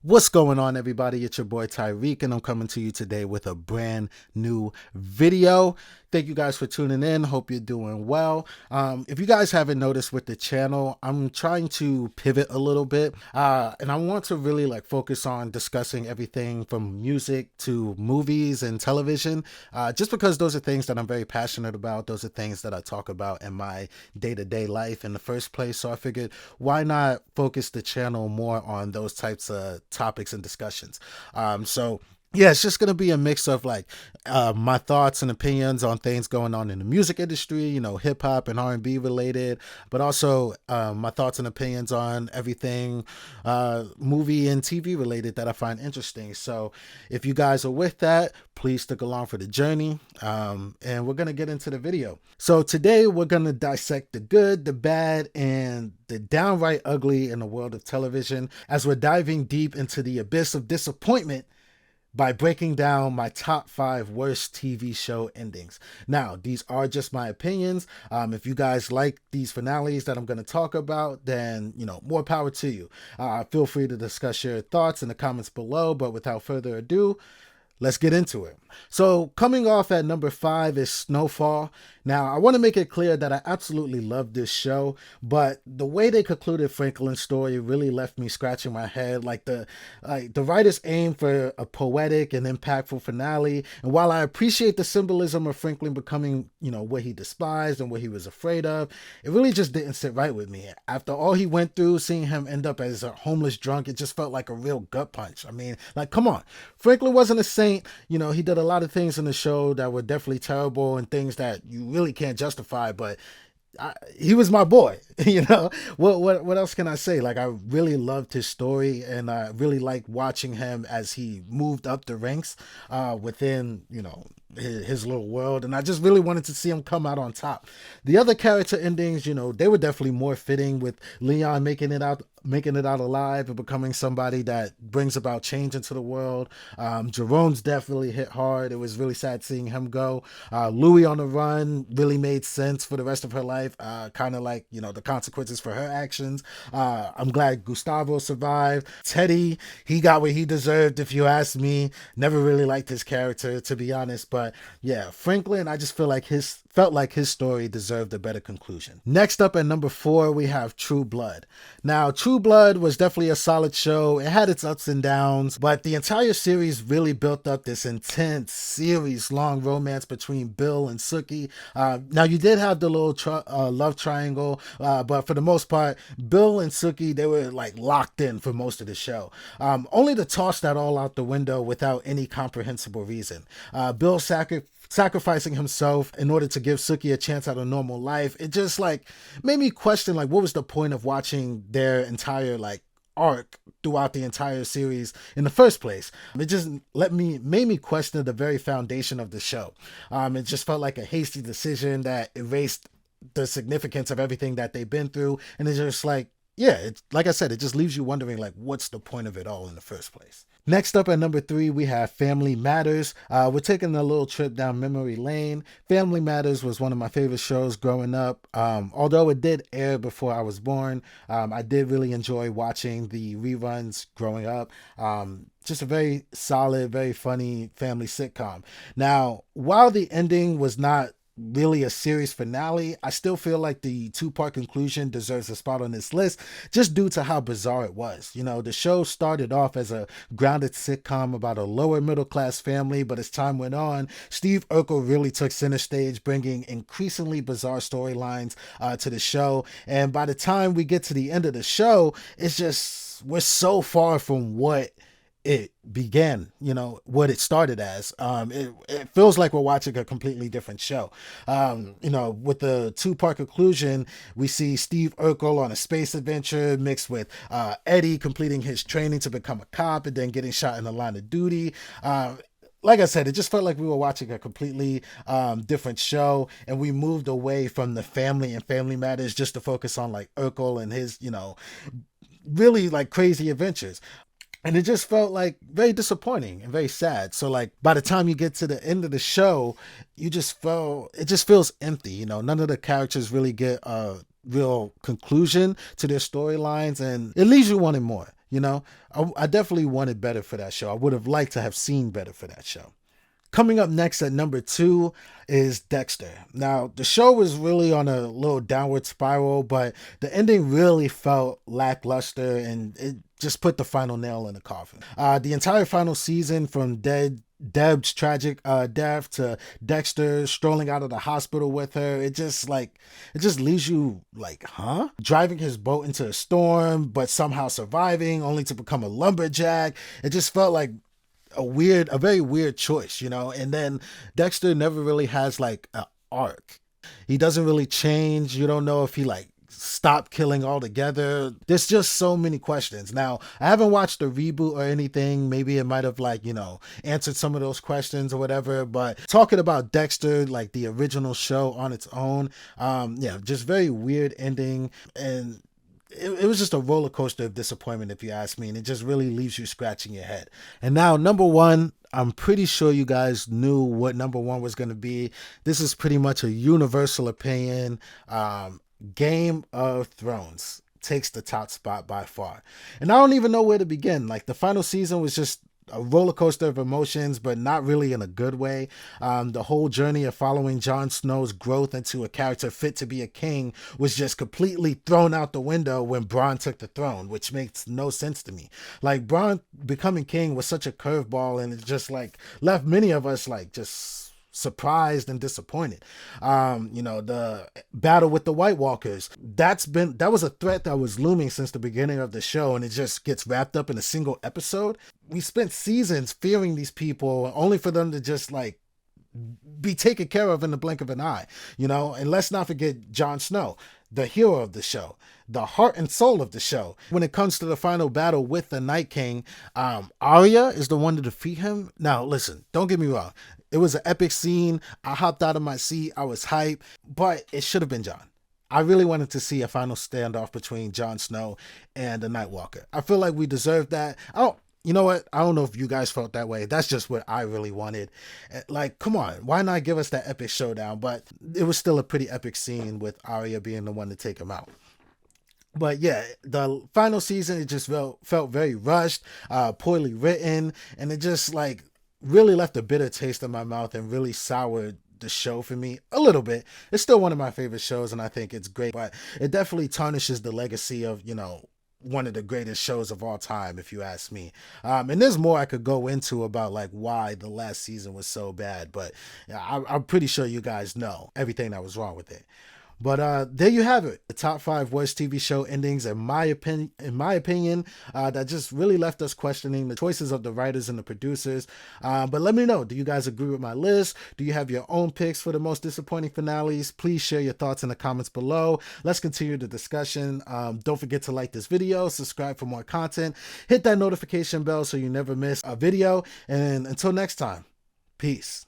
What's going on, everybody? It's your boy Tyreek, and I'm coming to you today with a brand new video. Thank you guys for tuning in. Hope you're doing well. If you guys haven't noticed with the channel, I'm trying to pivot a little bit, and I want to really focus on discussing everything from music to movies and television, just because those are things that I'm very passionate about. Those are things that I talk about in my day-to-day life in the first place. So I figured, why not focus the channel more on those types of topics and discussions. So yeah, it's just gonna be a mix of my thoughts and opinions on things going on in the music industry, hip hop and R&B related, but also my thoughts and opinions on everything movie and TV related that I find interesting. So if you guys are with that, please stick along for the journey, and we're gonna get into the video. So today we're gonna dissect the good, the bad, and the downright ugly in the world of television, as we're diving deep into the abyss of disappointment by breaking down my top 5 worst TV show endings. Now, these are just my opinions. If you guys like these finales that I'm going to talk about, then, more power to you. Feel free to discuss your thoughts in the comments below, but without further ado, let's get into it. So coming off at number 5 is Snowfall. Now, I want to make it clear that I absolutely love this show, but the way they concluded Franklin's story really left me scratching my head. The writers aimed for a poetic and impactful finale, and while I appreciate the symbolism of Franklin becoming, what he despised and what he was afraid of, it really just didn't sit right with me. After all he went through, seeing him end up as a homeless drunk, it just felt like a real gut punch. I mean, come on. Franklin wasn't a saint. He did a lot of things in the show that were definitely terrible and things that you really can't justify, but he was my boy. What else can I say? I really loved his story, and I really liked watching him as he moved up the ranks within his little world, and I just really wanted to see him come out on top. The other character endings, they were definitely more fitting, with Leon making it out alive and becoming somebody that brings about change into the world. Jerome's definitely hit hard. It was really sad seeing him go. Louie on the run really made sense for the rest of her life, kind of the consequences for her actions. I'm glad Gustavo survived. Teddy, he got what he deserved, if you ask me. Never really liked his character, to be honest, but yeah, Franklin, I just felt like his story deserved a better conclusion. Next up at number 4, we have True Blood. Now, True Blood was definitely a solid show. It had its ups and downs, but the entire series really built up this intense series-long romance between Bill and Sookie. Now, you did have the little love triangle, but for the most part, Bill and Sookie, they were locked in for most of the show. Only to toss that all out the window without any comprehensible reason. Bill sacrificing himself in order to give Sookie a chance at a normal life. It just made me question what was the point of watching their entire arc throughout the entire series in the first place. It just made me question the very foundation of the show. It just felt like a hasty decision that erased the significance of everything that they've been through, and it's just yeah, it's like I said, it just leaves you wondering what's the point of it all in the first place. Next up at number 3, we have Family Matters. We're taking a little trip down memory lane. Family Matters was one of my favorite shows growing up. Although it did air before I was born, I did really enjoy watching the reruns growing up. Just a very solid, very funny family sitcom. Now, while the ending was not really a series finale, I still feel like the 2-part conclusion deserves a spot on this list, just due to how bizarre it was. The show started off as a grounded sitcom about a lower middle class family, but as time went on, Steve Urkel really took center stage, bringing increasingly bizarre storylines to the show. And by the time we get to the end of the show, it's just, we're so far from what it began, what it started as. It feels like we're watching a completely different show. With the 2-part conclusion, we see Steve Urkel on a space adventure mixed with Eddie completing his training to become a cop and then getting shot in the line of duty. Like I said, it just felt like we were watching a completely different show, and we moved away from the family and family matters just to focus on Urkel and his, really crazy adventures. And it just felt very disappointing and very sad. So by the time you get to the end of the show, it just feels empty. None of the characters really get a real conclusion to their storylines, and it leaves you wanting more. You know, I definitely wanted better for that show. I would have liked to have seen better for that show. Coming up next at number 2 is Dexter. Now, the show was really on a little downward spiral, but the ending really felt lackluster and it just put the final nail in the coffin. The entire final season, from Deb's tragic death to Dexter strolling out of the hospital with her, it just leaves you like, huh? Driving his boat into a storm, but somehow surviving, only to become a lumberjack. It just felt like a very weird choice, you know. And then Dexter never really has like an arc. He doesn't really change. You don't know if he like stopped killing altogether. There's just so many questions. Now, I haven't watched the reboot or anything. Maybe it might have like, you know, answered some of those questions or whatever. But talking about Dexter, like the original show on its own, yeah, just very weird ending. And it was just a roller coaster of disappointment, if you ask me, and it just really leaves you scratching your head. And now, number 1, I'm pretty sure you guys knew what number 1 was going to be. This is pretty much a universal opinion. Game of Thrones takes the top spot by far. And I don't even know where to begin. Like, the final season was just a roller coaster of emotions, but not really in a good way. The whole journey of following Jon Snow's growth into a character fit to be a king was just completely thrown out the window when Bronn took the throne, which makes no sense to me. Like, Bronn becoming king was such a curveball, and it just like left many of us like just surprised and disappointed. You know, the battle with the White Walkers, that was a threat that was looming since the beginning of the show, and it just gets wrapped up in a single episode. We spent seasons fearing these people only for them to just like be taken care of in the blink of an eye, you know. And let's not forget Jon Snow, the hero of the show, the heart and soul of the show. When it comes to the final battle with the Night King, Arya is the one to defeat him. Now, listen, don't get me wrong. It was an epic scene. I hopped out of my seat. I was hyped, but it should have been Jon. I really wanted to see a final standoff between Jon Snow and the Night Walker. I feel like we deserved that. You know what? I don't know if you guys felt that way. That's just what I really wanted. Like, come on. Why not give us that epic showdown? But it was still a pretty epic scene with Arya being the one to take him out. But yeah, the final season, it just felt very rushed, poorly written, and it just like really left a bitter taste in my mouth and really soured the show for me a little bit. It's still one of my favorite shows, and I think it's great, but it definitely tarnishes the legacy of, you know, one of the greatest shows of all time, if you ask me. And there's more I could go into about like why the last season was so bad, but I'm pretty sure you guys know everything that was wrong with it. But there you have it, the top 5 worst TV show endings, in my opinion, that just really left us questioning the choices of the writers and the producers. But let me know, do you guys agree with my list? Do you have your own picks for the most disappointing finales? Please share your thoughts in the comments below. Let's continue the discussion. Don't forget to like this video, subscribe for more content, hit that notification bell so you never miss a video. And until next time, peace.